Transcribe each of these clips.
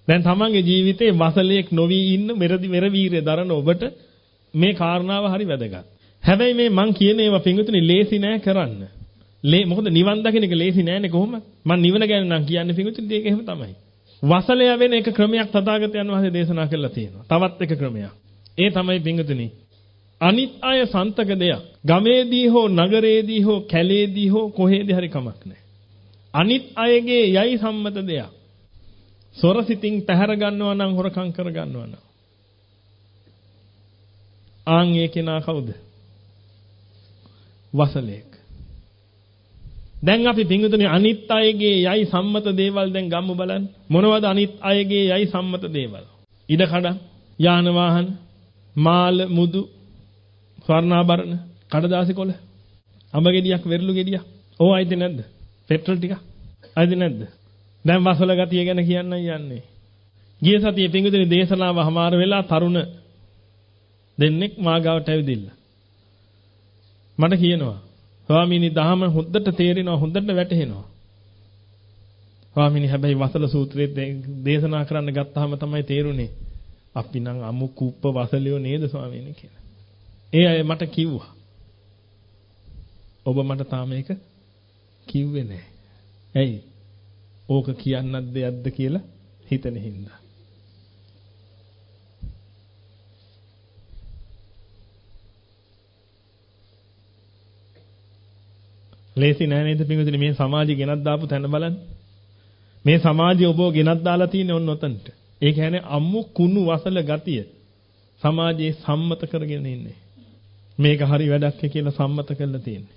දැන් තමන්ගේ ජීවිතේ වසලයක් නොවි ඉන්න මෙර වීරය දරන ඔබට මේ කාරණාව හරි වැදගත්. හැබැයි මේ මං කියන ඒවා පිංගුතුනි ලේසි නෑ කරන්න. මොකද නිවන් දකින්න එක ලේසි නෑනේ කොහොමද? මං නිවන ගැන නම් කියන්නේ පිංගුතුනි ඒක එහෙම තමයි. වසලය වෙන එක ක්‍රමයක් තථාගතයන් වහන්සේ දේශනා කරලා තියෙනවා. තවත් එක ක්‍රමයක්. ඒ තමයි පිංගුතුනි අනිත් අය සන්තක දෙයක්. ගමේදී හෝ නගරේදී හෝ කැලේදී හෝ කොහේදී හරි කමක් නෑ. අනිත් අයගේ යයි සම්මත දෙයක්. සොරසිතින් පැහැර ගන්නවා නම් හොරකම් කර ගන්නවා නම් ආන් ඒ කෙනා කවුද? වසලෙක්. දැන් අපි පිංගුතුනි අනිත් අයගේ යයි සම්මත දේවල් දැන් ගම්මු බලන්න. මොනවද අනිත් අයගේ යයි සම්මත දේවල්? ඉඩ කඩම්, යාන වාහන, මාල මුදු, ස්වර්ණාභරණ, කඩදාසි කොළ, අඹ ගෙඩියක්, වෙරළු ගෙඩියක්. ඕවා අයිති නැද්ද? පෙට්‍රල් ටික අයිති නැද්ද? දැන් වසල ගතිය ගැන කියන්න යන්නේ. ගිය සතියේ පිංගුතුනි දේශනාව හමාර වෙලා තරුණ දෙන්නෙක් මාගාවට ඇවිදින්න. මට කියනවා ස්වාමීනි දහම හොද්දට තේරෙනවා හොද්දට වැටහෙනවා. ස්වාමීනි හැබැයි වසල සූත්‍රයේ දේශනා කරන්න ගත්තාම තමයි තේරුනේ. අපි නම් අමු කුප්ප වසලියෝ නේද ස්වාමීනි කියලා. ඒ අය මට කිව්වා. ඔබ මට තාම ඒක කිව්වේ නැහැ. ඇයි? ඕක කියන්නත් දෙයක්ද කියලා හිතන හින්දා. ලේසි නෑ නේද පින්වතුනි මේ සමාජය ගෙනත් දාපු තැන බලන්න. මේ සමාජය ඔබව ගෙනත් දාලා තියෙන්නේ ඔන්න ඔතනට. ඒ කියන්නේ අම්මු කුණු වසල ගතිය සමාජයේ සම්මත කරගෙන ඉන්නේ. මේක හරි වැඩක් කියලා සම්මත කරලා තියෙන්නේ.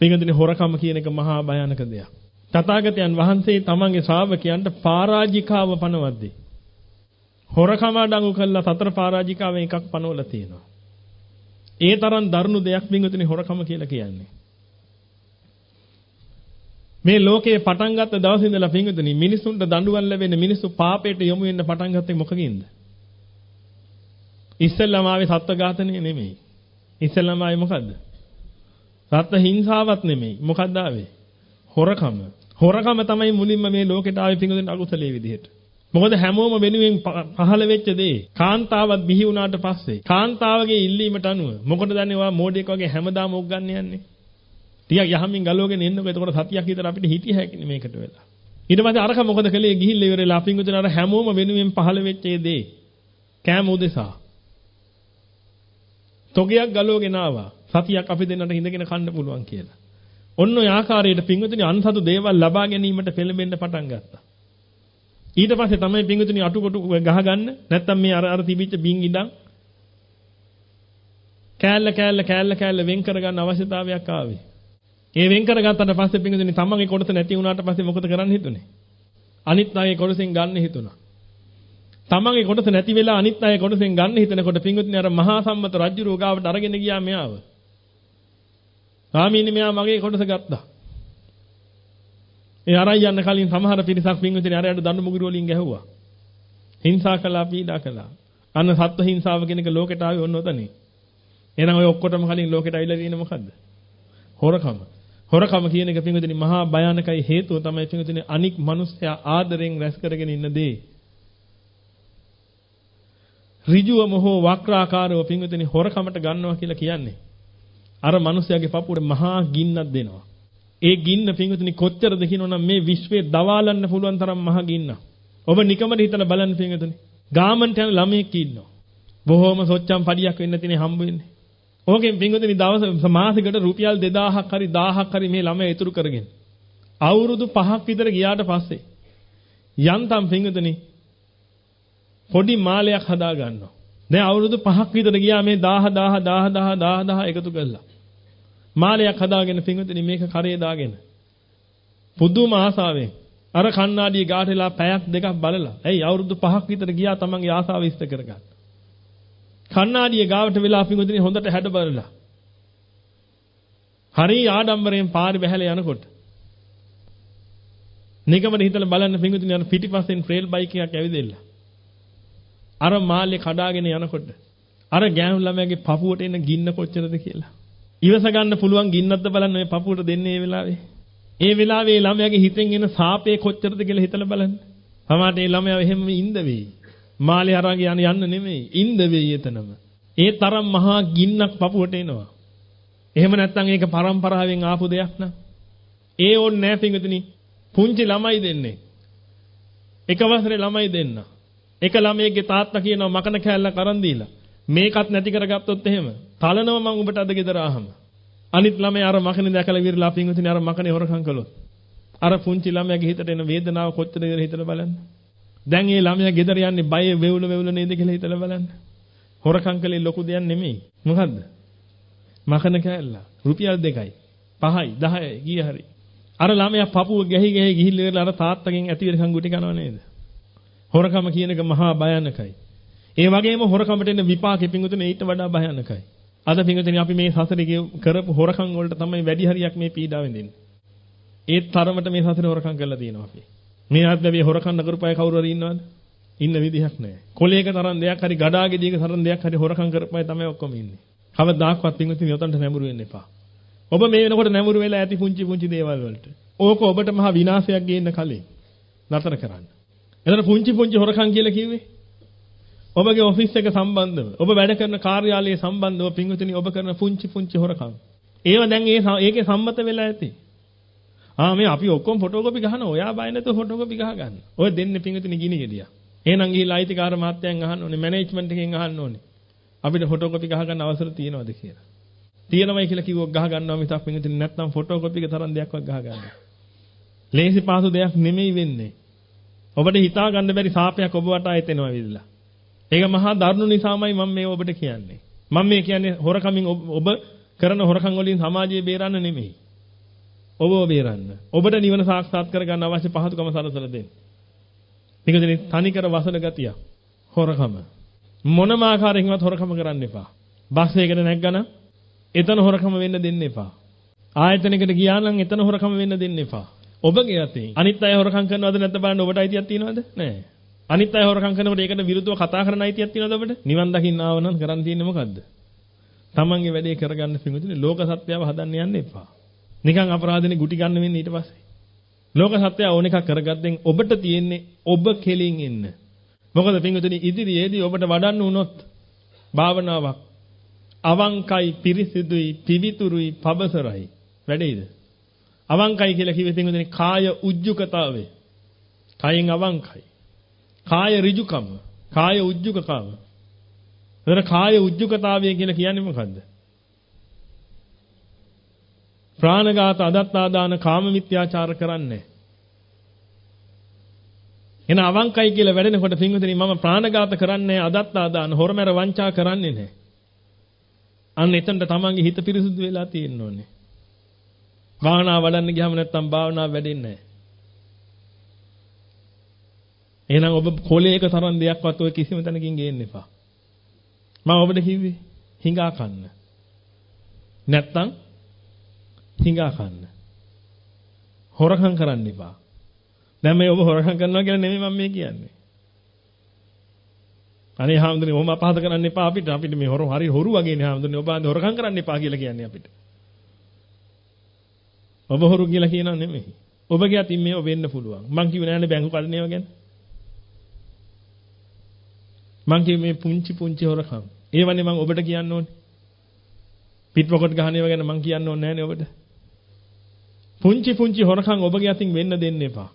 පින්වතුනි හොරකම කියන එක මහා භයානක දෙයක්. තථාගතයන් වහන්සේ තමන්ගේ ශ්‍රාවකයන්ට පරාජිකාව පනවද්දී හොරකම අඩංගු කළා සතර පරාජිකාවෙන් එකක් පනවලා තියෙනවා. ඒ තරම් දරුණු දෙයක් පින්වතුනි හොරකම කියලා කියන්නේ. මේ ලෝකේ පටන් ගත්ත දවසේ ඉඳලා පින්වතුනි මිනිසුන්ට දඬුවම් ලැබෙන මිනිස්සු පාපයට යොමු වෙන්න පටන් ගත්තේ මොකකින්ද? ඉස්සෙල්ලාම ආවේ සත්ත්ව ඝාතනය නෙමෙයි. ඉස්සෙල්ලාම ආවේ මොකද්ද? සත්ත්ව හිංසාවක් නෙමෙයි. මොකද්ද ආවේ? හොරකම. හොරකම තමයි මුලින්ම මේ ලෝකෙට ආවේ පින්වතුනි අකුසලයේ විදිහට. මොකද හැමෝම වෙනුවෙන් පහළ වෙච්ච දේ කාන්තාවත් බිහි වුණාට පස්සේ කාන්තාවගේ ඉල්ලීමට අනුව මොකටද දන්නේ ඔයා මෝඩයෙක් වගේ හැමදාම ඔක් ගන්න යන්නේ? ටිකක් යහමින් ගලවගෙන එන්නකො එතකොට සතියක් විතර අපිට හිටිය හැකිනේ මේකට වෙලා. ඊට පස්සේ අරක මොකද කළේ ගිහිල්ලා ඉවරලා පින්වතුනි අර හැමෝම වෙනුවෙන් පහළ වෙච්ච දේ කෑම උදෙසා තොගයක් ගලවගෙන ආවා. සතියක් අපි දෙන්නට ඉඳගෙන කන්න පුළුවන් කියලා. ඔන්න ඔය ආකාරයට පින්වතුනි අන්සතු දේවල් ලබා ගැනීමට පෙළඹෙන්න පටන් ගත්තා. ඊට පස්සේ තමයි පින්වතුනි අටුකොටු ගහගන්න නැත්තම් මේ අර තිබිච්ච බින් ඉඳන් කෑල්ල වෙන් කරගන්න අවශ්‍යතාවයක් ආවේ. ඒ වෙන් කරගත්තාට පස්සේ පින්වතුනි තමන්ගේ කොටස නැති වුණාට පස්සේ මොකද කරන්න හිතුනේ? අනිත් අයගේ කොටසෙන් ගන්න හිතුණා. තමන්ගේ කොටස නැති වෙලා අනිත් අයගේ කොටසෙන් ගන්න හිතනකොට පින්වතුනි අර මහා සම්මත රජුරෝ ගාවට අරගෙන ගියා මෙයාව. ස්වාමීනි මෙයා මගේ කොටස ගත්තා. ඒ අරයි යන්න කලින් සමහර පිරිසක් පින්වතුනි අරයට දඬු මුගුරු වලින් ගැහුවා. හිංසා කළා, පීඩා කළා. අන්න සත්ව හිංසාව කියන එක ලෝකෙට ආවේ ඔන්න ඔතනේ. එහෙනම් ඔය ඔක්කොටම කලින් ලෝකෙට අවිලා තියෙන්නේ මොකද්ද? හොරකම. හොරකම කියන එක පින්වතුනි මහා භයානකයි හේතුව තමයි පින්වතුනි අනික් මිනිස්සයා ආදරෙන් රැස් කරගෙන ඉන්න දේ. ඍජුවම හෝ වක්‍රාකාරව පින්වතුනි හොරකමට ගන්නවා කියලා කියන්නේ. අර මිනිස්යාගේ පපුවට මහා ගින්නක් දෙනවා. ඒ ගින්න පින්වතුනි කොච්චරද කියනවනම් මේ විශ්වයේ දවාලන්න පුළුවන් තරම් මහා ගින්නක්. ඔබ නිකමට හිතලා බලන්න පින්වතුනි. ගාමන්ට යන ළමයෙක් ඉන්නවා. බොහොම සොච්චම් පඩියක් වෙන්න තියෙන හම්බ වෙන්නේ. ඕකෙන් පින්වතුනි දවස් මාසෙකට රුපියල් 2000ක් හරි 1000ක් හරි මේ ළමයා ඉතුරු කරගෙන අවුරුදු 5ක් විතර ගියාට පස්සේ යන්තම් පින්වතුනි පොඩි මාලයක් හදා ගන්නවා. දැන් අවුරුදු 5ක් විතර ගියා මේ 1000 එකතු කරලා. මාලයක් හදාගෙන පින්වතුනි මේක කරේ දාගෙන. පුදුම ආසාවෙන් අර කණ්ණාඩිය ගාට වෙලා පැයක් දෙකක් බලලා. ඇයි අවුරුදු 5ක් විතර ගියා තමන්ගේ ආසාව ඉෂ්ට කරගන්න. කණ්ණාඩිය ගාවට වෙලා පින්වතුනි හොඳට හැඩ බලලා. හරි ආඩම්බරයෙන් පාරේ බැහැලා යනකොට. නිකමද හිතලා බලන්න පින්වතුනි අර පිටිපස්සෙන් ට්‍රේල් බයික් එකක් ඇවිදෙලා. අර මාළේ කඩාගෙන යනකොට අර ගෑනු ළමයාගේ පපුවට එන ගින්න කොච්චරද කියලා. ඉවස ගන්න පුළුවන් ගින්නක්ද බලන්න ඔය පපුවට දෙන්නේ මේ වෙලාවේ. ඒ වෙලාවේ ළමයාගේ හිතෙන් එන සාපේ කොච්චරද කියලා හිතලා බලන්න. සමහරට මේ ළමයා එහෙම ඉඳ වෙයි. මාළේ අරන් යන්න නෙමෙයි. ඉඳ වෙයි එතනම. ඒ තරම් මහා ගින්නක් පපුවට එනවා. එහෙම නැත්නම් ඒක පරම්පරාවෙන් ආපු දෙයක් න ะ. ඒ ඕනේ නැහැ පින්විතනි. පුංචි ළමයි දෙන්නේ. එක වසරේ ළමයි දෙන්න. එක ළමයෙක්ගේ තාත්තා කියනවා මකන කෑල්ලක් අරන් දීලා. මේකත් නැති කරගත්තොත් එහෙම තලනවා මං උඹට අද ගෙදර ආහම. අනිත් ළමයා අර මකනේ දැකලා විරලා පින්විතනි අර මකනේ හොරකම් කළොත්. අර පුංචි ළමයාගේ හිතට එන වේදනාව කොච්චරද කියලා හිතලා බලන්න. දැන් මේ ළමයා ගෙදර යන්නේ බය වෙවුල නේද කියලා හිතලා බලන්න. හොරකම් කළේ ලොකු දෙයක් නෙමෙයි. මොකද්ද? මකන කෑල්ල. රුපියල් 2යි 5යි 10යි ගිය හරි. අර ළමයා පපුව ගැහි ගිහිල්ලා ඉවරලා අර තාත්තගෙන් ඇති වෙනකන් ගුටි කනවා නේද? හොරකම කියන එක මහා භයානකයි. ඒ වගේම හොරකමට එන විපාකෙ පිංගුතුනේ ඊට වඩා භයානකයි. අද පිංගුතුනේ අපි මේ සසරේ කරපු හොරකම් වලට තමයි වැඩි හරියක් මේ පීඩාව විඳින්නේ. ඒ තරමට මේ සසරේ හොරකම් කරලා තියෙනවා අපි. මේ ආත්මේ හොරකම් නකරපය කවුරු හරි ඉන්නවද? ඉන්න විදිහක් නැහැ. කොලේක තරම් දෙයක් හරි ගඩාගෙඩියක තරම් දෙයක් හරි හොරකම් කරපය තමයි ඔක්කොම ඉන්නේ. කවදාක්වත් පිංගුතුනේ යොතන්ට නැඹුරු වෙන්න එපා. ඔබ මේ වෙනකොට නැඹුරු වෙලා ඇති පුංචි දේවල් වලට. ඕක ඔබට මහා විනාශයක් ගේන්න කලින් නතර කරන්න. එතන පුංචි හොරකම් කියලා කිව්වේ ඔබගේ ඔෆිස් එක සම්බන්ධව ඔබ වැඩ කරන කාර්යාලයේ සම්බන්ධව පින්විතනි ඔබ කරන පුංචි හොරකම්. ඒව දැන් ඒකේ සම්මත වෙලා ඇති. මේ අපි ඔක්කොම ෆොටෝකෝපි ගහනවා. ඔයා බය නැතුව ෆොටෝකෝපි ගහ ගන්න. ඔය දෙන්නේ පින්විතනි ගිනි ගෙඩියක්. එහෙනම් ගිහිල්ලා අයිතිකාර මාත්‍යයන් අහන්න ඕනේ, මැනේජ්මන්ට් එකෙන් අහන්න ඕනේ. අපිට ෆොටෝකෝපි ගහ ගන්න අවසර තියෙනවද කියලා. තියෙනවයි කියලා කිව්වොත් ගහ ගන්නවා මිසක් පින්විතනි නැත්නම් ෆොටෝකෝපි එක තරම් දෙයක්වත් ගහ ගන්න. ලේසි පහසු දෙයක් නෙමෙයි වෙන්නේ. ඔබට හිතා ගන්න බැරි සාපයක් ඔබ වටා එතෙනවා විදිලා. ඒක මහා දරුණු නිසාමයි මම මේ ඔබට කියන්නේ. මම මේ කියන්නේ හොරකමින් ඔබ කරන හොරකම් වලින් සමාජය බේරන්න නෙමෙයි. ඔබව බේරන්න. ඔබට නිවන සාක්ෂාත් කරගන්න අවශ්‍ය පහසුකම සලසලා දෙන්න. නිකදෙනි තනිකර වසන ගතිය. හොරකම. මොනම ආකාරයකින්වත් හොරකම කරන්න එපා. බස් එකකට නැග්ගනම් එතන හොරකම වෙන්න දෙන්න එපා. ආයතනයකට ගියා නම් එතන හොරකම වෙන්න දෙන්න එපා. ඔබගේ අතින් අනිත් අය හොරකම් කරනවද නැත්ද බලන්න ඔබට අයිතියක් තියෙනවද? නැහැ. අනිත් අය හොරකම් කරනකොට ඒකට විරුද්ධව කතා කරන්න අයිතියක් තියෙනවද ඔබට? නිවන් දකින්න ආව නම් කරන්න තියෙන්නේ මොකද්ද? තමන්ගේ වැඩේ කරගන්න පිඟුතුනේ ලෝක සත්‍යව හදන්න යන්න එපා. නිකන් අපරාධෙනේ ගුටි ගන්න වෙන්නේ ඊට පස්සේ. ලෝක සත්‍යය ඕන එකක් කරගත්තෙන් ඔබට තියෙන්නේ ඔබ කෙලින් ඉන්න. මොකද පිඟුතුනේ ඉදිරියේදී ඔබට වඩන්න වුණොත් භාවනාවක් අවංකයි පිරිසිදුයි පිවිතුරුයි පබසරයි වැඩේද? අවංකයි කියලා කිව්වේ පින්වතුනි කාය උජ්ජුකතාවය. කයෙන් අවංකයි. කාය ඍජුකම, කාය උජ්ජුකතාව. එතන කාය උජ්ජුකතාවය කියලා කියන්නේ මොකද්ද? ප්‍රාණඝාත, අදත්තාදාන, කාම මිත්‍යාචාර කරන්නේ. එන අවංකයි කියලා වැඩෙනකොට පින්වතුනි මම ප්‍රාණඝාත කරන්නේ, අදත්තාදාන, හොරමැර වංචා කරන්නේ නැහැ. අන්න එතනට තමන්ගේ හිත පිරිසුදු වෙලා තියෙන්න ඕනේ. භාවනා වඩන්න ගියාම නැත්තම් භාවනාව වැඩෙන්නේ නැහැ. එහෙනම් ඔබ කොලේක තරම් දෙයක්වත් ඔය කිසිම තැනකින් ගේන්න එපා. මම ඔබට කිව්වේ හිඟා කන්න. නැත්තම් හිඟා කන්න. හොරකම් කරන්න එපා. දැන් මේ ඔබ හොරකම් කරනවා කියලා නෙමෙයි මම මේ කියන්නේ. අනේ හාමුදුරනේ ඔහොම අපහාස කරන්න එපා අපිට මේ හරි හොරු වගේනේ හාමුදුරනේ ඔබ අnder හොරකම් කරන්න එපා කියලා කියන්නේ අපිට. ඔබ හොරු කියලා කියනව නෙමෙයි. ඔබගේ අතින් මේව වෙන්න පුළුවන්. මං කිව්වේ නෑනේ බැංකු කඩනේව ගැන. මං කිව්වේ මේ පුංචි හොරකම්. ඒවනේ මං ඔබට කියන්න ඕනේ. පිට පොකට් ගහනේව ගැන මං කියන්න ඕනේ නෑනේ ඔබට. පුංචි හොරකම් ඔබගේ අතින් වෙන්න දෙන්න එපා.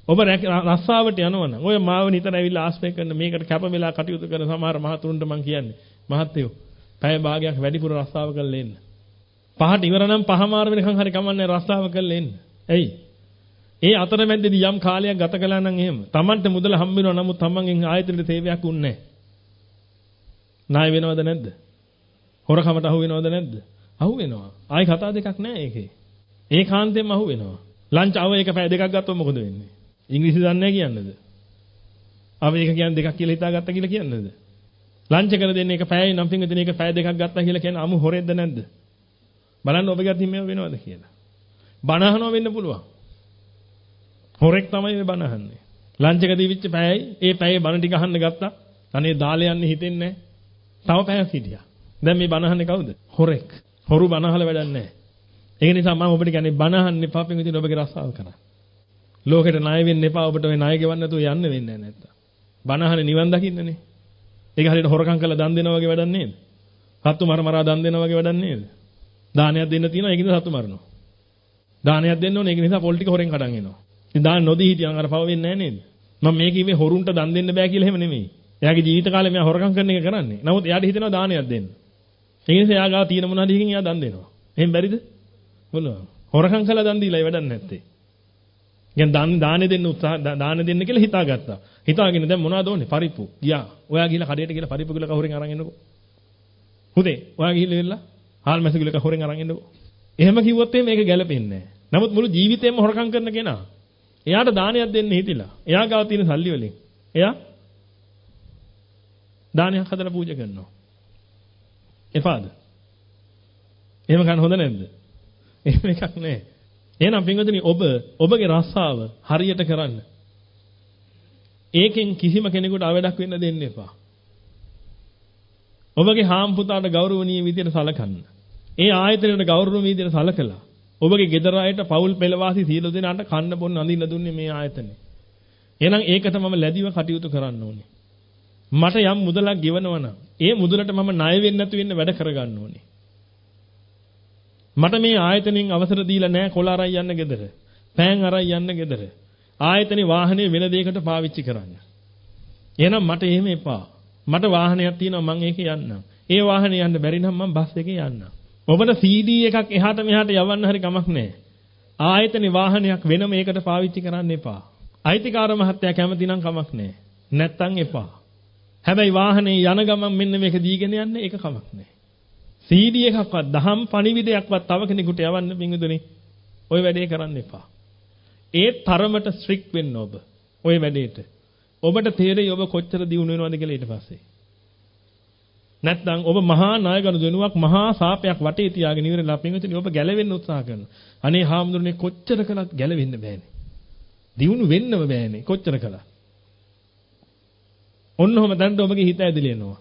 ඔබ රස්සාවට යනවනම් ඔය මාව නිතර ඇවිල්ලා ආශ්‍රය කරන මේකට කැප වෙලා කටයුතු කරන සමහර මහතුරුන්ට මං කියන්නේ මහත්තයෝ පැය භාගයක් වැඩිපුර රස්සාව කරලා එන්න. පහට ඉවර නම් පහමාර වෙනකන් හරි කමන්නේ රස්සාව කරලා එන්න. එයි. ඒ අතරමැද්දේදී යම් කාලයක් ගත කළා නම් එහෙම Tamanට මුදල හම්බ වෙනවා නමුත් Tamanගෙන් ආයතනෙට සේවයක් උන්නේ නැහැ. ණය වෙනවද නැද්ද? හොරකමට අහු වෙනවද නැද්ද? අහු වෙනවා. ආයි කතා දෙකක් නැහැ ඒකේ. ඒකාන්තයෙන්ම අහු වෙනවා. ලන්ච් අව එක පැය දෙකක් ගත්තොත් මොකද වෙන්නේ? ඉංග්‍රීසි දන්නේ නැහැ කියන්නේද? අව එක කියන්නේ දෙකක් කියලා හිතාගත්තා කියලා කියන්නේද? ලන්ච් එක දෙන්නේ එක පැයයි නම් පින්විතනේ එක පැය දෙකක් ගත්තා කියලා කියන්නේ අමු හොරෙද්ද නැද්ද? බලන්න ඔබ ගැතින් මේව වෙනවද කියලා. බණ අහනවා වෙන්න පුළුවන්. හොරෙක් තමයි මේ බණ අහන්නේ. ලන්ච් එක දීවිච්ච පැයයි ඒ පැයේ බණ ටික අහන්න ගත්තා. අනේ දාලේ යන්නේ හිතෙන්නේ නැහැ. තව පැයක් හිටියා. දැන් මේ බණ අහන්නේ කවුද? හොරෙක්. හොරු බණ අහලා වැඩක් නැහැ. ඒක නිසා මම ඔබට කියන්නේ බණ අහන්න එපා පින්විතනේ ඔබගේ රස්සාව කරන්න. ලෝකෙට ණය වෙන්න එපා. ඔබට ඔය ණය ගෙවන්න නැතුව යන්න වෙන්නේ නැහැ නැත්තම්. බණහනේ නිවන් දකින්නනේ. ඒක හරියට හොරකම් කරලා දන් දෙනවා වගේ වැඩක් නේද? සත්තු මරා දන් දෙනවා වගේ වැඩක් නේද? දානයක් දෙන්න තියෙනවා ඒකද සත්තු මරනවා. දානයක් දෙන්න ඕනේ ඒක නිසා පොල් ටික හොරෙන් කඩන් එනවා. ඉතින් දාන නොදී හිටියන් අර පව වෙන්නේ නැහැ නේද? මම මේ කිව්වේ හොරුන්ට දන් දෙන්න බෑ කියලා එහෙම නෙමෙයි. එයාගේ ජීවිත කාලේ මෙයා හොරකම් කරන එක කරන්නේ. නමුත් එයාට හිතෙනවා දානයක් දෙන්න. ඒ නිසා එයා ගාව තියෙන මොනවාද එකකින් එයා දන් දෙනවා. එහෙම බැරිද? බලන්න. හොරකම් කළා දන් දීලා ඒ වැඩක් නැත්තේ. දැන් දානෙ දෙන්න උත්සාහ දාන දෙන්න කියලා හිතාගත්තා. හිතාගෙන දැන් මොනවද ඕනේ? පරිප්පු. ගියා. ඔයා ගිහලා කඩේට ගිහලා පරිප්පු කිලක හොරෙන් අරන් එන්නකෝ. හුදේ. ඔයා ගිහලා ඉල්ලලා හාල් මැස කිලක හොරෙන් අරන් එන්නකෝ. එහෙම කිව්වොත් මේක ගැලපෙන්නේ නැහැ. නමුත් මුළු ජීවිතේම හොරකම් කරන කෙනා එයාට දානයක් දෙන්න හිතිලා. එයා ගාව තියෙන සල්ලි වලින් එයා දානයක් හදලා පූජා කරනවා. එපාද? එහෙම ගන්න හොඳ නැද්ද? එහෙම එකක් නැහැ. එහෙනම් පින්වතුනි ඔබගේ රස්සාව හරියට කරන්න. ඒකෙන් කිසිම කෙනෙකුට අවඩක් වෙන්න දෙන්න එපා. ඔබගේ හාම් පුතාට ගෞරවණීය විදියට සලකන්න. ඒ ආයතනයට ගෞරවණීය විදියට සලකලා ඔබගේ ගෙදර අයට පවුල් පෙළවාසි සියලු දෙනාට කන්න බොන්න අඳින්න දුන්නේ මේ ආයතනේ. එහෙනම් ඒකට මම ලැබිව කටයුතු කරන්න ඕනේ. මට යම් මුදලක් ගෙවනවා නම් ඒ මුදලට මම ණය වෙන්නේ නැතු වෙන්න වැඩ කරගන්න ඕනේ. මට මේ ආයතනෙන් අවසර දීලා නැහැ කොළ අරන් යන්න ගෙදර. පෑන් අරන් යන්න ගෙදර. ආයතනේ වාහනේ වෙන දෙයකට පාවිච්චි කරන්න. එහෙනම් මට එහෙම එපා. මට වාහනයක් තියෙනවා මම ඒකේ යන්නම්. ඒ වාහනේ යන්න බැරි නම් මම බස් එකේ යන්නම්. ඔබට CD එකක් එහාට මෙහාට යවන්න හරි කමක් නැහැ. ආයතනේ වාහනයක් වෙනම ඒකට පාවිච්චි කරන්න එපා. අයිතිකාර මහත්තයා කැමති නම් කමක් නැහැ. නැත්තම් එපා. හැබැයි වාහනේ යන ගමන් මෙන්න මේක දීගෙන යන්න ඒක කමක් නැහැ. CD එකක්වත් දහම් පණිවිඩයක්වත් තව කෙනෙකුට යවන්න පිංගුතුනි ඔය වැඩේ කරන්න එපා. ඒ තරමට ස්ට්‍රික්ට් වෙන්න ඔබ ඔය වැඩේට. ඔබට තේරෙයි ඔබ කොච්චර දියුණු වෙනවද කියලා ඊට පස්සේ. නැත්නම් ඔබ මහා නායකණු දෙනුවක් මහා සාපයක් වටේ තියාගෙන ඉවරලා පිංගුතුනි ඔබ ගැලවෙන්න උත්සාහ කරනවා. අනේ හාමුදුරනේ කොච්චර කළත් ගැලවෙන්න බෑනේ. දියුණු වෙන්නම බෑනේ කොච්චර කළා. ඔන්නෝම දැන් ඔබගේ හිත ඇදලා එනවා.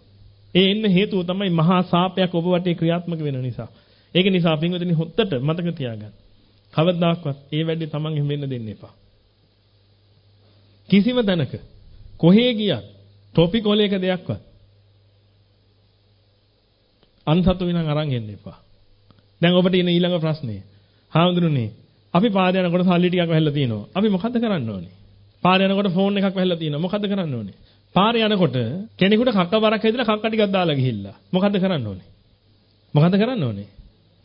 ඒ එන්න හේතුව තමයි මහා සාපයක් ඔබ වටේ ක්‍රියාත්මක වෙන නිසා. ඒක නිසා පින්වතුනි හොත්තට මතක තියාගන්න. කවදාවත් ඒ වැඩේ Taman එහෙම වෙන්න දෙන්න එපා. කිසිම තැනක කොහේ ගියත් ටොපික් වල එක දෙයක්වත් අන්සතු විනන් අරන් එන්න එපා. දැන් ඔබට ඉන්න ඊළඟ ප්‍රශ්නේ. හාමුදුරනේ අපි පාද යනකොට සල්ලි ටිකක් වැහැලා තියෙනවා. අපි මොකද්ද කරන්න ඕනේ? පාද යනකොට ෆෝන් එකක් වැහැලා තියෙනවා. මොකද්ද කරන්න ඕනේ? පාරේ යනකොට කෙනෙකුට කක්ක බරක් හැදිලා කක්ක ටිකක් දාලා ගිහිල්ලා. මොකද්ද කරන්න ඕනේ? මොකද්ද කරන්න ඕනේ?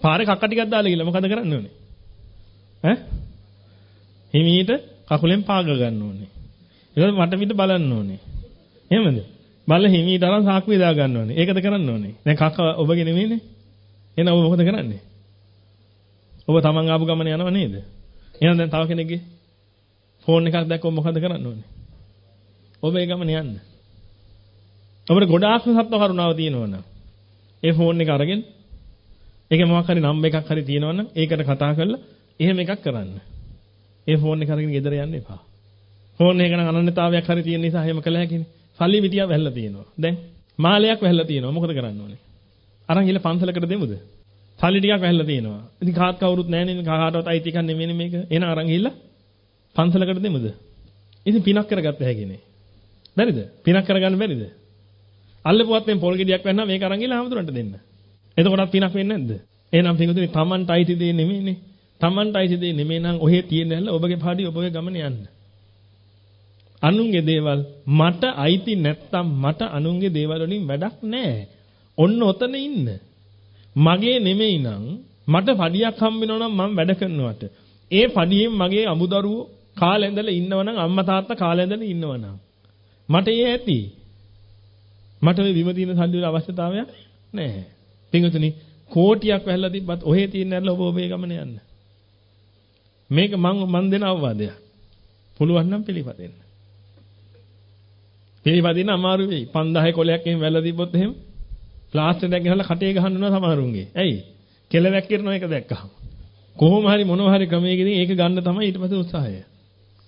පාරේ කක්ක ටිකක් දාලා ගිහිල්ලා මොකද්ද කරන්න ඕනේ? ඈ? හිමීට කකුලෙන් පාග ගන්න ඕනේ. ඊළඟ මට පිට බලන්න ඕනේ. එහෙමද? බල්ල හිමීට අරන් සාක්කුවේ දා ගන්න ඕනේ. ඒකද කරන්න ඕනේ. දැන් කක්ක ඔබගේ නෙමෙයිනේ. එහෙනම් ඔබ මොකද කරන්නේ? ඔබ තමන් ආපු ගමන යනව නේද? එහෙනම් දැන් තව කෙනෙක්ගේ ෆෝන් එකක් දැක්කොත් මොකද කරන්න ඕනේ? ඔබ ඒ ගමන යන්න. ඔබට ගොඩාක්ම සත්ව කරුණාව තියෙනවනම් ඒ ෆෝන් එක අරගෙන ඒකේ මොකක් හරි නම්බර් එකක් හරි තියෙනවනම් ඒකට කතා කරලා එහෙම එකක් කරන්න. ඒ ෆෝන් එක අරගෙන ගෙදර යන්න එපා. ෆෝන් එක නම් අනන්‍යතාවයක් හරි තියෙන නිසා එහෙම කළ හැකිනේ. සල්ලි මිටියක් වැහැලා තියෙනවා. දැන් මාලයක් වැහැලා තියෙනවා. මොකද කරන්න ඕනේ? අරන් ගිහලා පන්සලකට දෙමුද? සල්ලි ටිකක් වැහැලා තියෙනවා. ඉතින් කාත් කවුරුත් නැහැ නේ. කාටවත් අයිති එකක් නෙමෙයි මේක. එහෙනම් අරන් ගිහලා පන්සලකට දෙමුද? ඉතින් පිනක් කරගත්ත හැකිනේ. බැරිද? පිනක් කරගන්න බැරිද? අල්ලපුවත් මේ පොල් ගෙඩියක් වෙන්නා මේක අරන් ගිහලා ආමුදුරන්ට දෙන්න. එතකොටත් පිනක් වෙන්නේ නැද්ද? එහෙනම් පිටුතුනි Tamanට අයිති දෙන්නේ නෙමෙයිනේ. Tamanට අයිති දෙන්නේ නෙමෙයි නම් ඔහෙ තියෙන හැල්ල ඔබගේ පාඩි ඔබගේ ගමන යන්න. අනුන්ගේ දේවල් මට අයිති නැත්තම් මට අනුන්ගේ දේවල් වලින් වැඩක් නැහැ. ඔන්න ඔතන ඉන්න. මගේ නෙමෙයි නම් මට පඩියක් හම්බ වෙනවා නම් මම වැඩ කරනවට. ඒ පඩියෙන් මගේ අමුදරුවෝ කාලේ ඉඳලා ඉන්නවනම් අම්මා තාත්තා කාලේ ඉඳලා ඉන්නවනම් මට ඒ ඇති. මට ওই විම තියෙන සල්ලි වල අවශ්‍යතාවයක් නැහැ. පින්වතුනි කෝටියක් වැහැලා තිබ්බත් ඔහේ තියෙන ඇරලා ඔබ ඔබේ ගමන යන්න. මේක මං දෙන අවවාදයක්. පුළුවන් නම් පිළිපදින්න. පිළිපදින්න අමාරු වෙයි. 5000 කොලයක් එහෙම වැහැලා තිබ්බොත් එහෙම ප්ලාස්ටර් එකක් ගහලා කටේ ගහන්න වෙනවා සමහරුන්ගේ. ඇයි? කෙලවැක් කරන එක දැක්කහම. කොහොම හරි මොනවා හරි ක්‍රමයකින් ඒක ගන්න තමයි ඊට පස්සේ උත්සාහය.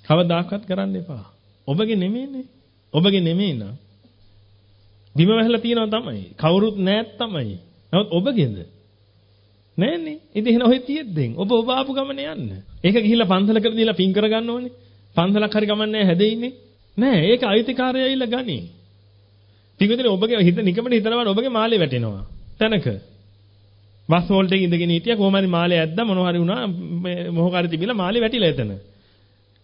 කවදාකවත් කරන්න එපා. ඔබගේ නෙමෙයිනේ. ඔබගේ නෙමෙයි නං. බිම වැහලා තියෙනවා තමයි. කවුරුත් නැත් තමයි. නමුත් ඔබගේද? නෑනේ. ඉතින් එහෙනම් ඔය තියෙද්දෙන් ඔබ ආපු ගමනේ යන්න. ඒක ගිහිල්ලා පන්සලකට දීලා පින් කරගන්න ඕනේ. පන්සලක් හරි ගමන්නේ හැදෙන්නේ. නෑ ඒක අයිතිකාරය ඇවිල්ලා ගනි. පිටුදේ ඔබගේ හිත නිකමට හිතනවා ඔබගේ මාළේ වැටෙනවා. තැනක. බස් වෝල්ට් එකේ ඉඳගෙන හිටියා කොහොම හරි මාළේ ඇද්දා මොනවා හරි වුණා මොහොක හරි තිබිලා මාළේ වැටිලා එතන.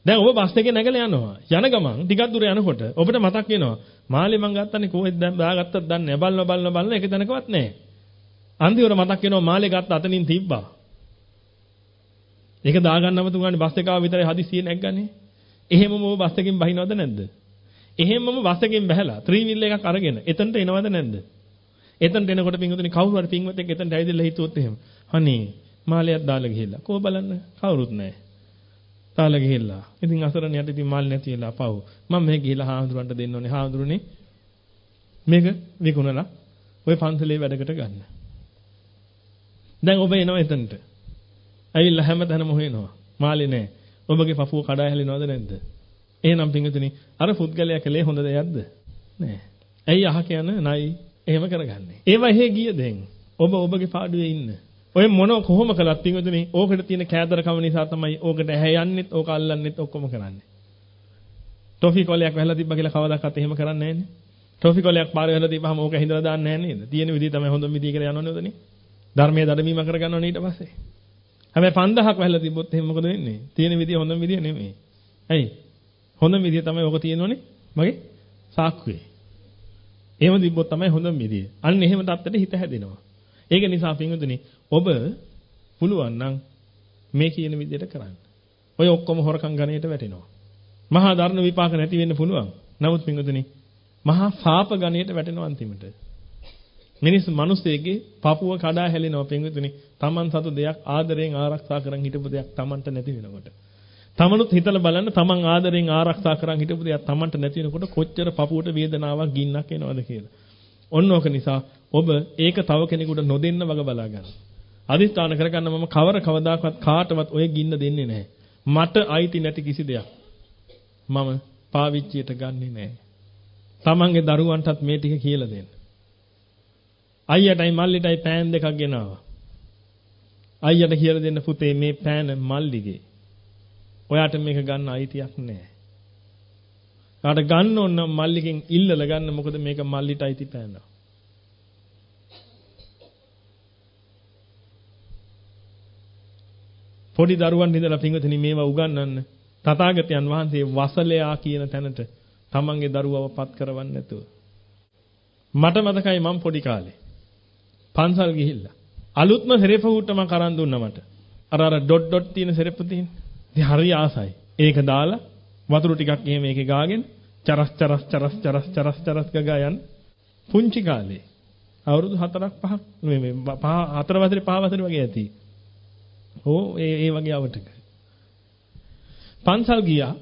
දැන් ඔබ බස් එකේ නැගලා යනවා. යන ගමන් ටිකක් දුර යනකොට ඔබට මතක් වෙනවා මාළේ මං ගත්තනේ කොහෙද දැන් දාගත්තද දන්නේ නැහැ. බලන එක තැනකවත් නැහැ. අන්තිමට මතක් වෙනවා මාළේ ගත්ත අතනින් තිබ්බා. ඒක දාගන්නම තුඟානේ බස් එක ආව විතරයි හදිස්සියේ නැග්ගන්නේ. එහෙමම ඔබ බස් එකෙන් බහිනවද නැද්ද? එහෙමම බස් එකෙන් බහැලා ත්‍රිවිල් එකක් අරගෙන එතනට එනවද නැද්ද? එතනට එනකොට පින්වතුනි කවුරු හරි පින්වත් එක්ක එතනට ඇවිදලා හිතුවොත් එහෙම. අනේ මාළයක් දාලා ගිහිල්ලා. කොහොම බලන්න කවුරුත් නැහැ. දාලා ගිහිල්ලා. ඉතින් අසරණයට ඉතින් මාළේ නැති වෙලා පව්. මම මේ ගිහිල්ලා හාමුදුරන්ට දෙන්න ඕනේ. හාමුදුරනේ මේක විකුණලා ওই පන්සලේ වැඩකට ගන්න. දැන් ඔබ එනවා එතනට. ඇවිල්ලා හැමතැනම හොයනවා. මාළේ නැහැ. ඔබගේ පපුව කඩා හැලෙනවද නැද්ද? එහෙනම් පින්වතුනි අර පුද්ගලයා කලේ හොඳ දෙයක්ද? නෑ. ඇයි අහ කියන නයි එහෙම කරගන්නේ? ඒව එහෙ ගිය දැන්. ඔබ ඔබගේ පාඩුවේ ඉන්න. ඔය මොන කොහොම කළත් පින්වතුනි ඕකට තියෙන කෑදරකම නිසා තමයි ඕකට ඇහැ යන්නෙත් ඕක අල්ලන්නෙත් ඔක්කොම කරන්නේ. ටොෆි කොලයක් වැහලා තිබ්බා කියලා කවදාවත් එහෙම කරන්නේ නැහැනේ. ටොෆි කොලයක් පාරේ වැහලා තිබ්බහම ඕක හිඳලා දාන්නේ නැහැ නේද? තියෙන විදිහ තමයි හොඳම විදිහ කියලා යනවනේ උදනේ. ධර්මයේ දඩමීම කරගන්නවනේ ඊට පස්සේ. හැබැයි 5000ක් වැහලා තිබ්බොත් එහෙනම් මොකද වෙන්නේ? තියෙන විදිය හොඳම විදිය නෙමෙයි. ඇයි? හොඳම විදිය තමයි ඔක තියෙනෝනේ මගේ සාක්කුවේ. එහෙම තිබ්බොත් තමයි හොඳම විදිය. අන්න එහෙම තත්ත්වෙට හිත හැදෙනවා. ඒක නිසා පින්වතුනි ඔබ පුළුවන් නම් මේ කියන විදියට කරන්න. ඔය ඔක්කොම හොරකම් ගණයට වැටෙනවා. මහා ධර්ම විපාක නැති වෙන්න පුළුවන්. නමුත් පින්වතුනි මහා පාප ගණයට වැටෙනවා අන්තිමට. මිනිස්සෙගේ පපුව කඩා හැලෙනවා පින්වතුනි. Taman සතු දෙයක් ආදරයෙන් ආරක්ෂා කරන් හිටපු දෙයක් Tamanට නැති වෙනකොට. තමනුත් හිතලා බලන්න තමන් ආදරෙන් ආරක්ෂා කරන් හිටපු දෙයක් තමන්ට නැති වෙනකොට කොච්චර පපුවට වේදනාවක් ගින්නක් එනවද කියලා. ඔන්න ඕක නිසා ඔබ ඒක තව කෙනෙකුට නොදෙන්න වග බලා ගන්න. අදිස්ථාන කරගන්න මම කවදාකවත් කාටවත් ඔය ගින්න දෙන්නේ නැහැ. මට අයිති නැති කිසි දෙයක් මම පාවිච්චියට ගන්නෙ නැහැ. තමන්ගේ දරුවන්ටත් මේ ටික කියලා දෙන්න. අයියටයි මල්ලිටයි පෑන් දෙකක් ගෙනාවා. අයියට කියලා දෙන්න පුතේ මේ පෑන මල්ලිගේ. ඔයාට මේක ගන්න අයිතියක් නැහැ. කාට ගන්න ඕන නම් මල්ලිගෙන් ඉල්ලලා ගන්න මොකද මේක මල්ලිට අයිති පෑනවා. පොඩි දරුවන් ඉඳලා පින්වතුනි මේවා උගන්වන්න තථාගතයන් වහන්සේ වසලයා කියන තැනට තමන්ගේ දරුවව පත් කරවන්න නැතුව. මට මතකයි මම පොඩි කාලේ පන්සල් ගිහිල්ලා අලුත්ම සෙරෙප්පු හුට්ටම කරන් දුන්නා මට. අර ඩොට් තියෙන සෙරෙප්පු තියෙන. ඉතින් හරි ආසයි. ඒක දාලා වතුර ටිකක් එහෙම ඒකේ ගාගෙන චරස් ගා යන පුංචි කාලේ අවුරුදු 4ක් 5ක් මේ 4 වසරේ 5 වසරේ වගේ ඇති. ඒ වගේ අවටක. පන්සල් ගියා.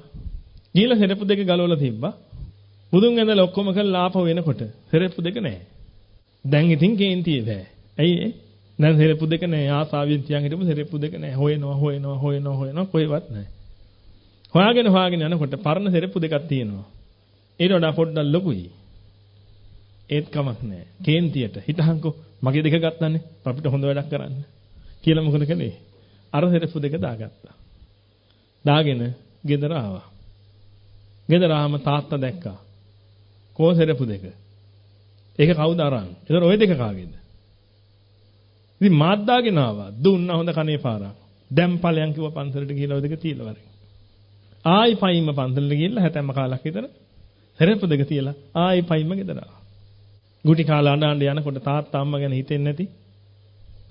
ගිහලා සෙරෙප්පු දෙක ගලවලා තිබ්බා. බුදුන් ඇඳලා ඔක්කොම කරලා ආපහු එනකොට සෙරෙප්පු දෙක නැහැ. දැන් ඉතින් කේන්තියේ බෑ. ඇයි ඒ? දැන් සෙරෙප්පු දෙක නැහැ. ආසාවෙන් තියන් හිටපු සෙරෙප්පු දෙක නැහැ. හොයනවා කොහෙවත් නැහැ. හොයාගෙන යනකොට පරණ සෙරෙප්පු දෙකක් තියෙනවා. ඊට වඩා පොඩ්ඩක් ලොකුයි. ඒත් කමක් නැහැ. කේන්තියට හිතහන්කෝ මගේ දෙක ගත්තනේ අපිට හොඳ වැඩක් කරන්න. කියලා මොකද කළේ? අර සෙරෙප්පු දෙක දාගත්තා. දාගෙන ගෙදර ආවා. ගෙදර ආවම තාත්තා දැක්කා. කෝ සෙරෙප්පු දෙක. ඒක කවුද අරන්? ඒතර ওই දෙක කාගේද? ඉතින් මාත් දාගෙන ආවා. දුන්නා හොඳ කනේ පාරක්. දැන් ඵලයන් කිව්ව පන්සලට ගිහිල්ලා ওই දෙක තියලා වරෙන්. ආයි පයින්ම පන්සලට ගිහිල්ලා හැතැම්ම කාලක් විතර සෙරෙප්පු දෙක තියලා ආයි පයින්ම ගෙදර ආවා. ගුටි කාලා අඬ යනකොට තාත්තා අම්මා ගැන හිතෙන්නේ නැති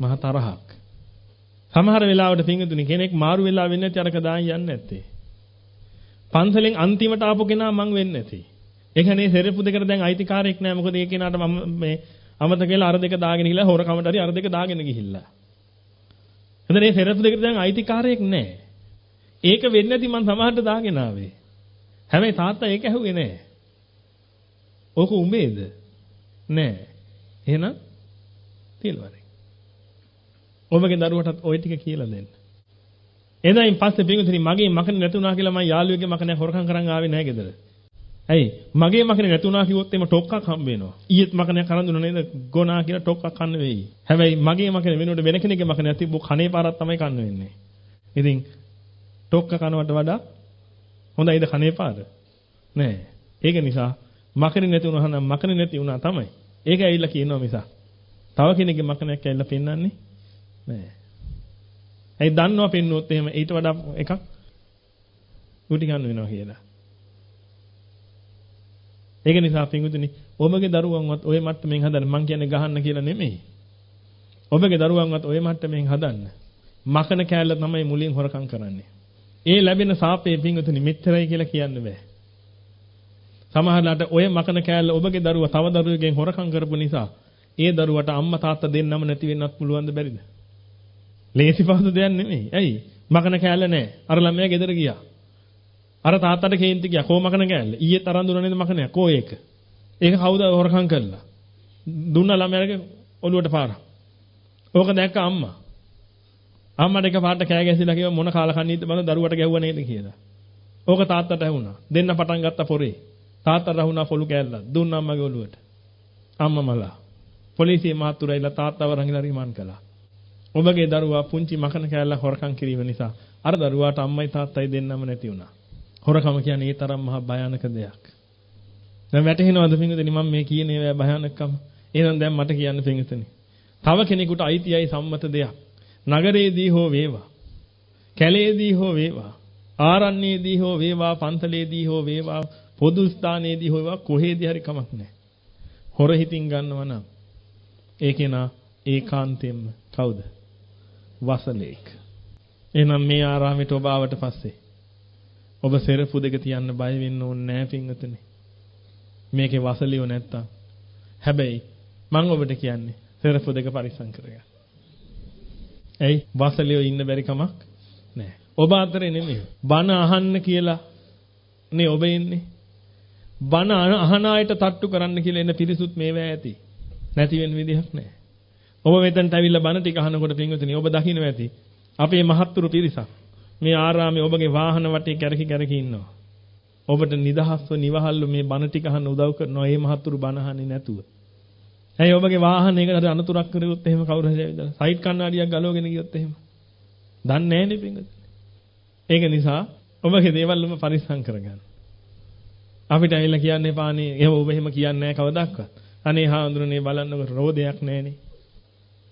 මහ තරහක්. සමහර වෙලාවට පිංගුතුනි කෙනෙක් මාරු වෙලා වෙන්නේ නැති අරක දාන් යන්නේ නැත්තේ. පන්සලෙන් අන්තිමට ආපු කෙනා මං වෙන්නේ නැති. ඒ කියන්නේ සෙරෙප්පු දෙකට දැන් අයිතිකාරයෙක් නැහැ. මොකද ඒ කෙනාට මම මේ අමතක වෙලා අර දෙක දාගෙන ගිහලා හොරකමට හරි අර දෙක දාගෙන ගිහිල්ලා. එතන මේ සෙරෙප්පු දෙකට දැන් අයිතිකාරයෙක් නැහැ. ඒක වෙන්නේ නැති මං සමහරට දාගෙන ආවේ. හැබැයි තාත්තා ඒක ඇහුවේ නැහැ. ඕක උඹේද? නෑ. එහෙනම් තියලවරේ. ඔබගේ දරුවටත් ওই ටික කියලා දෙන්න. එදායින් පස්සේ පින්විතනි මගේ මකනේ නැතුණා කියලා මම යාළුවෙක්ගේ මකනේ හොරකම් කරන් ආවේ නැහැ ගෙදර. ඇයි? මගේ මකනේ නැතුණා කිව්වොත් එimhe ටොක්කක් හම්බ වෙනවා. ඊයේත් මකනේ කරන් දුන්නා නේද? ගොනා කියලා ටොක්කක් කන්න වෙයි. හැබැයි මගේ මකනේ වෙනුවට වෙන කෙනෙක්ගේ මකනේ නැති බෝ කනේ පාරක් තමයි කන්න වෙන්නේ. ඉතින් ටොක්ක කනවට වඩා හොඳයිද කනේ පාර? නෑ. ඒක නිසා මකරේ නැති වුණා නම් මකරේ නැති වුණා තමයි. ඒක ඇවිල්ලා කියනවා මිසක්. තව කෙනෙක්ගේ මකනයක් ඇවිල්ලා පෙන්වන්නේ නෑ. ඒ දන්නවා පෙන්නුවොත් එහෙම ඊට වඩා එකක් උටි ගන්න වෙනවා කියලා. ඒක නිසා පින්විතනි ඔබගේ දරුවන්වත් ওই මට්ටමින් හදන්න මං කියන්නේ ගහන්න කියලා නෙමෙයි. ඔබගේ දරුවන්වත් ওই මට්ටමින් හදන්න. මකන කෑල්ල තමයි මුලින් හොරකම් කරන්නේ. ඒ ලැබෙන සාපේ පින්විතනි මෙච්චරයි කියලා කියන්න බෑ. සමහරවිට ඔය මකන කෑල්ල ඔබගේ දරුවා තව දරුවෙකුගෙන් හොරකම් කරපු නිසා ඒ දරුවට අම්මා තාත්තා දෙන්නම නැති වෙන්නත් පුළුවන්ද බැරිද? ලේසි පහසු දෙයක් නෙමෙයි. ඇයි? මකන කෑල්ල නැහැ. අර ළමයා ගෙදර ගියා. අර තාත්තට කේන්ති ගියා. කො මකන කෑල්ල. ඊයේ තරන් දුන්නා නේද මකනයක්. කො ඒක? ඒක කවුද හොරකම් කළා? දුන්න ළමයාගේ ඔළුවට පාරක්. ඕක දැක්ක අම්මා. අම්මට එක පාට කෑ ගැසිලා කිව්වා මොන කාලකන්නියද බඳ දරුවට ගැහුවා නේද කියලා. ඕක තාත්තට ඇහුණා. දෙන්න පටන් ගත්ත පොරේ. තාත්තට රහුණා පොළු කෑල්ල. දුන්නා අම්මගේ ඔළුවට. අම්මා මලා. පොලිසිය මහතුරුයිලා තාත්තව රංගිලා රිමාන්ඩ් කළා. ඔබගේ දරුවා පුංචි මකන කෑල්ල හොරකම් කිරීම නිසා අර දරුවාට අම්මයි තාත්තයි දෙන්නම නැති වුණා. හොරකම කියන්නේ ඒ තරම් මහා භයානක දෙයක්. දැන් වැටහෙනවද පින්විතනි මම මේ කියන ඒවා භයානකකම? එහෙනම් දැන් මට කියන්න පින්විතනි. තව කෙනෙකුට අයිතියයි සම්මත දෙයක්. නගරයේදී හෝ වේවා, කැලේදී හෝ වේවා, ආරණ්‍යයේදී හෝ වේවා, පන්සලේදී හෝ වේවා, පොදු ස්ථානයේදී හෝ වේවා කොහේදී හරි කමක් නැහැ. හොර හිතින් ගන්නවා නම් ඒකේ නා ඒකාන්තයෙන්ම කවුද? වසලෙක්. එහෙනම් මේ ආරාමයට ඔබ ආවට පස්සේ ඔබ සෙරපු දෙක තියන්න බය වෙන්න ඕනේ නැහැ පින්වතුනි. මේකේ වසලියෝ නැත්තම්. හැබැයි මම ඔබට කියන්නේ සෙරපු දෙක පරිස්සම් කරගන්න. ඇයි? වසලියෝ ඉන්න බැරි කමක් නැහැ. ඔබ අතරේ නෙමෙයි. බණ අහන්න කියලා නේ ඔබ ඉන්නේ. බණ අහන අයට තට්ටු කරන්න කියලා එන පිරිසුත් මේවා ඇති. නැති වෙන විදිහක් නැහැ. ඔබ මෙතනට ඇවිල්ලා බණ ටික අහනකොට පින්වතුනි ඔබ දකින්න ඇති. අපේ මහත්තුරු පිරිසක් මේ ආරාමේ ඔබගේ වාහන වටේ කැරකි ඉන්නවා. ඔබට නිදහස්ව නිවහල්ව මේ බණ ටික අහන්න උදව් කරනවා. මේ මහත්තුරු බණ අහන්නේ නැතුව. ඇයි ඔබගේ වාහනයකට හරි අනතුරක් කරගොත් එහෙම කවුරු හරි ඇවිදලා සයිඩ් කණ්ණාඩියක් ගලවගෙන ගියොත් එහෙම. දන්නේ නැහැ නේ පින්වතුනි. ඒක නිසා ඔබගේ දේවල් ඔබ පරිස්සම් කරගන්න. අපිට ඇවිල්ලා කියන්න එපානේ. එහෙම ඔබ එහෙම කියන්නේ නැහැ කවදාවත්. අනේ හාඳුරනේ බලන්නකො රෝදයක් නැහනේ.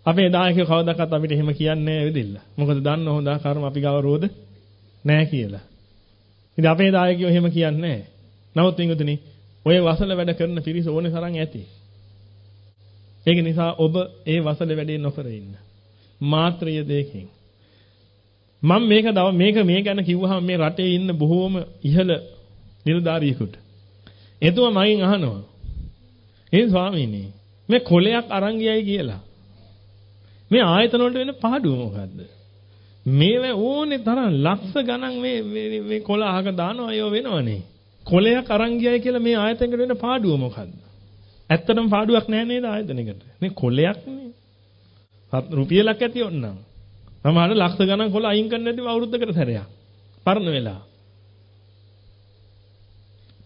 අපේ දායකයෝ කවදාවත් අපිට එහෙම කියන්නේ නැහැ වෙදිල්ල. මොකද දන්න හොඳ කර්ම අපි ගාව රෝද නැහැ කියලා. ඉතින් අපේ දායකයෝ එහෙම කියන්නේ නැහැ. නමුත් වින්දුනි ඔය වසල වැඩ කරන පිරිස ඕනේ තරම් ඇති. ඒක නිසා ඔබ ඒ වසල වැඩේ නොකර ඉන්න. මාත්‍රිය දෙකකින්. මම මේ ගැන කිව්වහම මේ රටේ ඉන්න බොහෝම ඉහළ නිලධාරියෙකුට එතුමා මගෙන් අහනවා ඒ ස්වාමීනි මේ කොලයක් අරන් ගියයි කියලා මේ ආයතන වලට වෙන පාඩුව මොකද්ද මේව ඕනේ තරම් ලක්ෂ ගණන් මේ කොල අහක දානවා අයෝ වෙනවනේ කොලයක් අරන් ගියයි කියලා මේ ආයතනයකට වෙන පාඩුව මොකද්ද ඇත්තටම පාඩුවක් නැහැ නේද ආයතනයකට මේ කොලයක් නේ රුපියලක් ඇති ඕනනම් සමහර ලක්ෂ ගණන් කොල අයින් කරන්න නැතිව අවුරුද්දකට සැරයක් පරණ වෙලා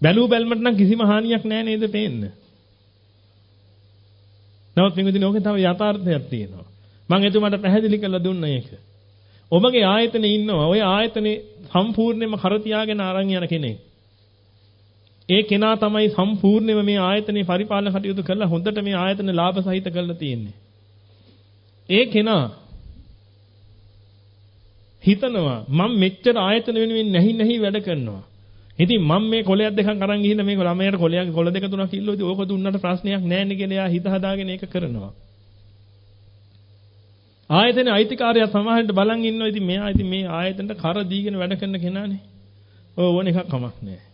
බැලුමට නම් කිසිම හානියක් නැහැ නේද පේන්න. නමුත් මේකදී ඕකේ තව යථාර්ථයක් තියෙනවා. මම එතුමාට පැහැදිලි කරලා දුන්නා ඒක. ඔබගේ ආයතනේ ඉන්නවා. ඔය ආයතනේ සම්පූර්ණයෙන්ම කර තියාගෙන අරන් යන කෙනෙක්. ඒ කෙනා තමයි සම්පූර්ණයෙන්ම මේ ආයතනේ පරිපාලන කටයුතු කරලා හොඳට මේ ආයතන ලාභ සහිත කරලා තියෙන්නේ. ඒ කෙනා හිතනවා මම මෙච්චර ආයතන වෙනුවෙන් නැහි වැඩ කරනවා. ඉතින් මම මේ කොලයක් දෙකක් අරන් ගිහින් මේ ළමයට කොල දෙක තුනක් කිල්ලෝදී ඕක දුන්නට ප්‍රශ්නයක් නැහැ නේ කියලා එයා හිත හදාගෙන ඒක කරනවා. ආයතන අයිතිකාරයා සමහරවිට බලන් ඉන්නවා. ඉතින් මෙයා මේ ආයතනට කර දීගෙන වැඩ කරන කෙනානේ. ඔය ඕන එකක් කමක් නැහැ.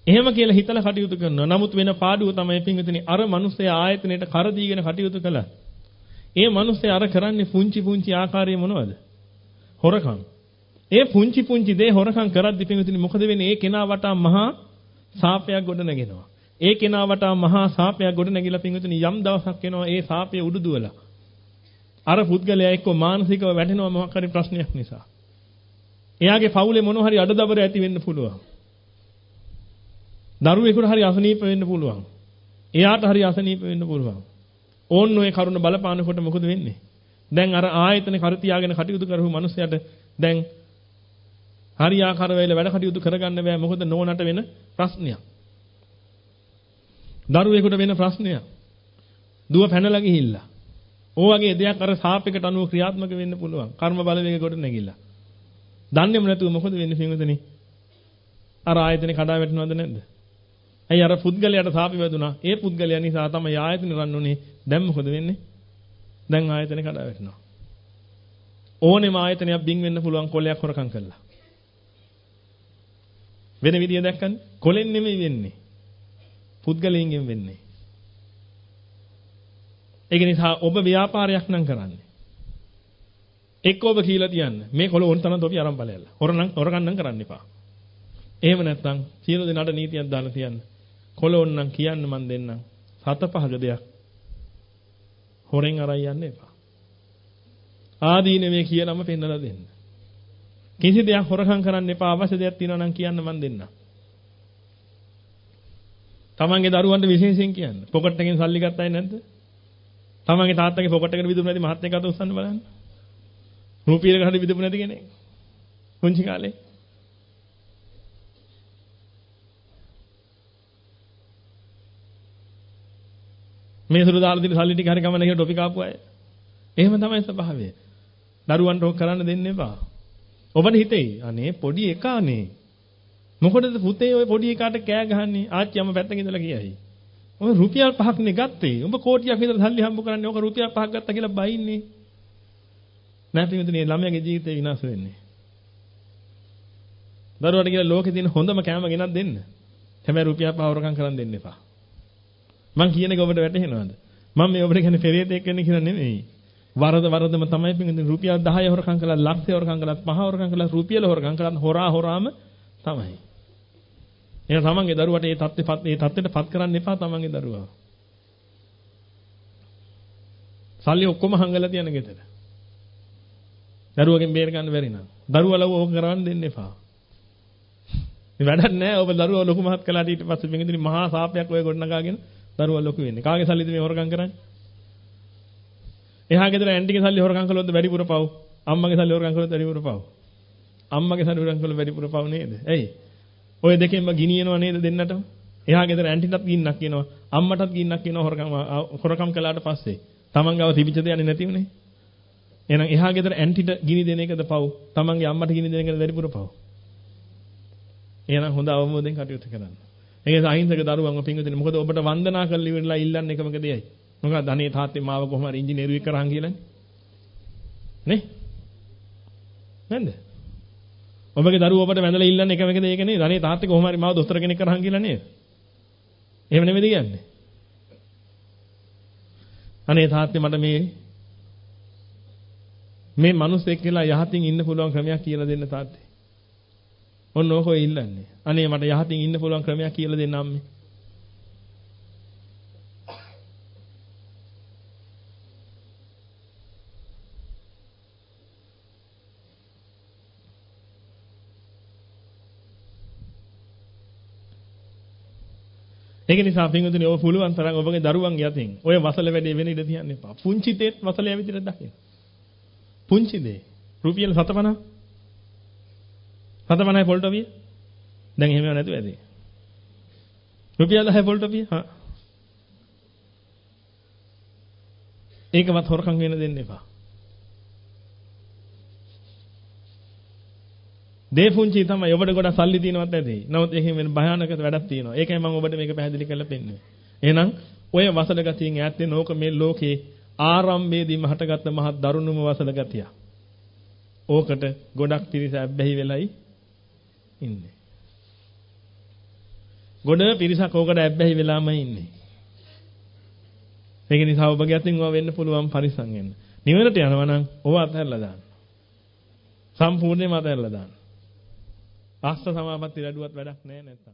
එහෙම කියලා හිතලා කටයුතු කරනවා. නමුත් වෙන පාඩුව තමයි පින්විතනි අර මිනිස්සේ ආයතනයට කර දීගෙන කටයුතු කළා. ඒ මිනිස්සේ අර කරන්නේ පුංචි ආකාරයේ මොනවද? හොරකම්. ඒ පුංචි දේ හොරකම් කරද්දි පින්විතනි මොකද වෙන්නේ? ඒ කෙනා වටා මහා සාපයක් ගොඩ නැගෙනවා. ඒ කෙනා වටා මහා සාපයක් ගොඩ නැගිලා පින්විතනි යම් දවසක් එනවා ඒ සාපය උඩු දුවලා. අර පුද්ගලයා එක්ක මානසිකව වැටෙනවා මොකක් හරි ප්‍රශ්නයක් නිසා. එයාගේ පවුලේ මොන හරි අඩදබර ඇති වෙන්න පුළුවන්. දරුවෙකුට හරි අසනීප වෙන්න පුළුවන්. එයාට හරි අසනීප වෙන්න පුළුවන්. ඕන්න ඔය කරුණ බලපානකොට මොකද වෙන්නේ? දැන් අර ආයතන කර තියාගෙන කටයුතු කරපු මිනිස්සයාට දැන් හරියාකාර වෙලාව වැඩ කටයුතු කරගන්න බෑ. මොකද නෝනට වෙන ප්‍රශ්නයක්. දරුවෙකුට වෙන ප්‍රශ්නයක්. දුව පැනලා ගිහිල්ලා. ඕ වගේ දෙයක් අර සාපේකට අනුව ක්‍රියාත්මක වෙන්න පුළුවන්. කර්ම බලවේග කොට නැගිලා. දන්නේම නැතුව මොකද වෙන්නේ පින්වතුනි? අර ආයතනේ කඩා වැටෙනවද නැද්ද? ඇයි අර පුද්ගලයාට සාපේ වැදුනා? ඒ පුද්ගලයා නිසා තමයි ආයතනේ රන්නුනේ. දැන් මොකද වෙන්නේ? දැන් ආයතනේ කඩා වැටෙනවා. ඕනෙම ආයතනයක් බින් වෙන්න පුළුවන් කොලයක් හොරකම් කළා. වෙන විදිය දැක්කන්නේ? කොලෙන් නෙමෙයි වෙන්නේ. පුද්ගලයෙන්ගෙන් වෙන්නේ. ඒක නිසා ඔබ ව්‍යාපාරයක් නම් කරන්නේ. එක්ක ඔබ කියලා තියන්න. මේ කොළ ඕන තරම් තොපි අරන් බලයල්ල. හොරකම් නම් කරන්න එපා. එහෙම නැත්නම් සියලු දෙනාට නීතියක් දාලා තියන්න. කොළ ඕන නම් කියන්න මන් දෙන්නම්. 7-5 දෙයක්. හොරෙන් අරන් යන්න එපා. ආදීනවේ කියලාම පෙන්නලා දෙන්න. කිසි දෙයක් හොරකම් කරන්න එපා. අවශ්‍ය දෙයක් තියෙනවා නම් කියන්න මන් දෙන්නම්. තමන්ගේ දරුවන්ට විශේෂයෙන් කියන්න. පොකට් එකෙන් සල්ලි ගත්තයි නැද්ද? තමන්ගේ තාත්තගේ පොකට් එකට විදුපු නැති මහත් එක්ක අත උස්සන්න බලන්න. රුපියලකට හරි විදුපු නැති කෙනෙක්. පුංචි කාලේ. මේ සුළු දාලා දෙන සල්ලි ටික හරි ගමන කියලා ටොපි කාපු අය. එහෙම තමයි ස්වභාවය. දරුවන්ට ඕක කරන්න දෙන්න එපා. ඔබට හිතෙයි අනේ පොඩි එකානේ. මොකටද පුතේ ඔය පොඩි එකාට කෑ ගහන්නේ? ආච්චි අම්ම පැත්තක ඉඳලා කියයි. ඔය රුපියල් 5ක් නේ ගත්තේ. උඹ කෝටියක් විතර සල්ලි හම්බ කරන්නේ. ඔක රුපියල් 5ක් ගත්තා කියලා බයින්නේ. නැත්නම් මේ ළමයාගේ ජීවිතේ විනාශ වෙන්නේ. දරුවාට කියලා ලෝකේ තියෙන හොඳම කෑම ගෙනත් දෙන්න. හැබැයි රුපියල් 5 හොරකම් කරන් දෙන්න එපා. මං කියන එක ඔබට වැටහෙනවද? මම මේ ඔබට කියන්නේ පෙරේතෙක් වෙන්න කියලා නෙමෙයි. වරදම තමයි පිටින් රුපියල් 10 හොරකම් කළා, ලක්ෂය හොරකම් කළා, 5 හොරකම් කළා, රුපියල හොරකම් කළා, හොරාම තමයි. එහෙනම් තමන්ගේ දරුවට මේ தත්ත්වයටපත් කරන්න එපා තමන්ගේ දරුවා. සල්ලි ඔක්කොම හංගලා තියන ගෙදර. දරුවගෙන් බේර ගන්න බැරි නම් දරුවා ලව ඕක කරන්න දෙන්න එපා. මේ වැඩක් නෑ. ඔබ දරුවා ලොකු මහත් කළාට ඊට පස්සේ මෙතනදි මහා සාපයක් ඔය ගොඩනගාගෙන දරුවා ලොකු වෙන්නේ. කාගේ සල්ලිද මේ හොරකම් කරන්නේ? එහා ගෙදර ඇන්ටිගේ සල්ලි හොරකම් කළොත් වැඩිපුර පව්. අම්මගේ සල්ලි හොරකම් කළොත් වැඩිපුර පව්. අම්මගේ සල්ලි හොරකම් කළොත් වැඩිපුර පව් නේද? ඇයි? ඔය දෙකෙන්ම ගිනියනවා නේද දෙන්නටම? එහා ගෙදර ඇන්ටිටත් ගින්නක් කියනවා, අම්මටත් ගින්නක් කියනවා හොරකම් කළාට පස්සේ. තමන්ගව තිබිච්ච දේ යන්නේ නැතිවනේ. එහෙනම් එහා ගෙදර ඇන්ටිට ගිනි දෙන එකද පව්? තමන්ගේ අම්මට ගිනි දෙන එකද වැඩිපුර පව්? එහෙනම් හොඳ අවබෝධයෙන් කටයුතු කරන්න. ඒකේ අහිංසක දරුවන්ව පිංගුතුනි මොකද ඔබට වන්දනා කරලා ඉවරලා ඉල්ලන්නේ එකමක දෙයයි. මොකද අනේ තාත්තේ මාව කොහොම හරි ඉංජිනේරුවෙක් කරහන් කියලානේ. නේ? නැන්ද? ඔබගේ දරුවෝ ඔබට වැඳලා ඉල්ලන්නේ එකමක දෙයක නේද? අනේ තාත්තේ කොහොම හරි මාව දොස්තර කෙනෙක් කරහන් කියලා නේද? එහෙම නෙමෙයිද කියන්නේ? අනේ තාත්තේ මට මේ මිනිස්සෙක් කියලා යහතින් ඉන්න පුළුවන් ක්‍රමයක් කියලා දෙන්න තාත්තේ. ඔන්න ඕක ඔය ඉල්ලන්නේ. අනේ මට යහතින් ඉන්න පුළුවන් ක්‍රමයක් කියලා දෙන්න අම්මේ. ඒක නිසා පින්වතුනි ඔබ පුළුවන් තරම් ඔබගේ දරුවන්ගේ අතින් ඔය වසල වැඩේ වෙන ඉඩ තියන්න එපා. පුංචි දෙයක් වසලේ විදිහට දකින්න. පුංචි දෙය. රුපියල් 750. 750යි පොල්ටොපිය. දැන් එහෙමව නැතුව ඇති. රුපියල් 10 පොල්ටොපිය. හා. ඒකවත් හොරකම් වෙන දෙන්න එපා. දේපුංචි තමයි ඔබට ගොඩක් සල්ලි තියෙනවත් නැති. නමුත් ඒකෙන් වෙන භයානක වැඩක් තියෙනවා. ඒකයි මම ඔබට මේක පැහැදිලි කරලා පෙන්නන්නේ. එහෙනම් ඔය වසල ගතියෙන් ඈත් වෙන ඕක මේ ලෝකේ ආරම්භයේදීම හටගත්ත මහ දරුණුම වසල ගතිය. ඕකට ගොඩක් පිරිස ඇබ්බැහි වෙලයි ඉන්නේ. ගොඩ පිරිසක් ඕකට ඇබ්බැහි වෙලාමයි ඉන්නේ. ඒක නිසා ඔබගේ අතින් ඔය වෙන්න පුළුවන් පරිස්සම් වෙන්න. නිවනට යනවා නම් ඔව අතහැරලා දාන්න. සම්පූර්ණයෙන්ම අතහැරලා දාන්න. ආස්ත සමාපatti වැඩුවත් වැඩක් නැහැ නැත්තම්.